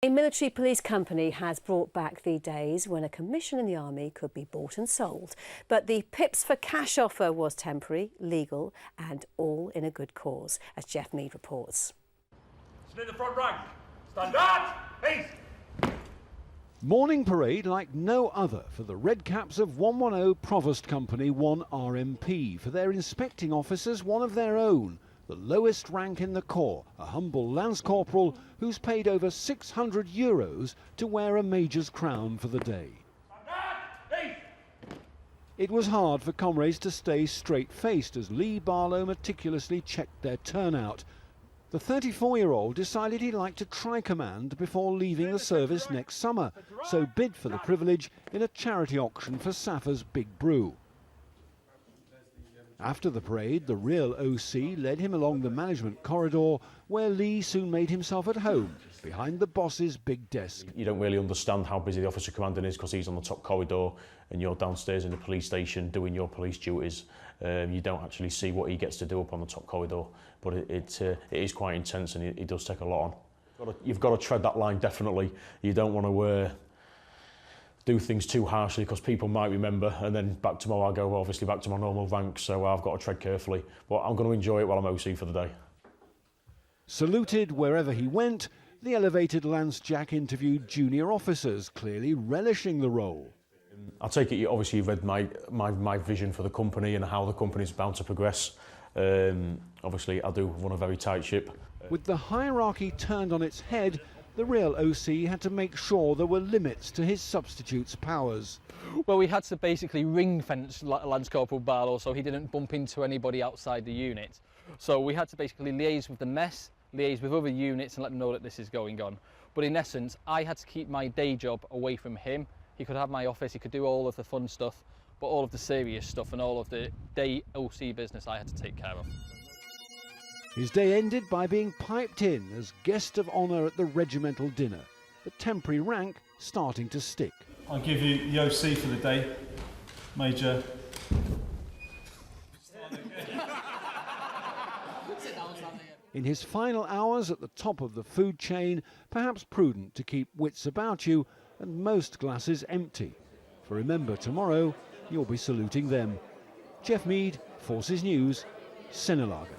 A military police company has brought back the days when a commission in the army could be bought and sold. But the pips for cash offer was temporary, legal and all in a good cause, as Jeff Mead reports. In the front rank. Stand up! Peace! Morning parade like no other for the Red Caps of 110 Provost Company 1 RMP, for their inspecting officers, one of their own. The lowest rank in the Corps, a humble Lance Corporal who's paid over €600 to wear a Major's crown for the day. It was hard for comrades to stay straight-faced as Lee Barlow meticulously checked their turnout. The 34-year-old decided he'd like to try command before leaving the service next summer, so bid for the privilege in a charity auction for Safa's Big Brew. After the parade, the real OC led him along the management corridor, where Lee soon made himself at home, behind the boss's big desk. You don't really understand how busy the officer commanding is because he's on the top corridor and you're downstairs in the police station doing your police duties. You don't actually see what he gets to do up on the top corridor, but it is quite intense and it does take a lot on. You've got to tread that line, definitely. You don't want to do things too harshly because people might remember, and then back tomorrow I go obviously back to my normal rank, so I've got to tread carefully, but I'm going to enjoy it while I'm OC for the day. Saluted wherever he went, the elevated Lance Jack interviewed junior officers, clearly relishing the role. I take it obviously you've read my vision for the company and how the company's bound to progress. Obviously I do run a very tight ship. With the hierarchy turned on its head, the real OC had to make sure there were limits to his substitute's powers. Well, we had to basically ring-fence Lance Corporal Barlow so he didn't bump into anybody outside the unit. So we had to basically liaise with the mess, liaise with other units and let them know that this is going on. But in essence, I had to keep my day job away from him. He could have my office, he could do all of the fun stuff, but all of the serious stuff and all of the day OC business I had to take care of. His day ended by being piped in as guest of honour at the regimental dinner, the temporary rank starting to stick. I give you the OC for the day, Major. In his final hours at the top of the food chain, perhaps prudent to keep wits about you and most glasses empty. For remember, tomorrow you'll be saluting them. Jeff Mead, Forces News, Sinalaga.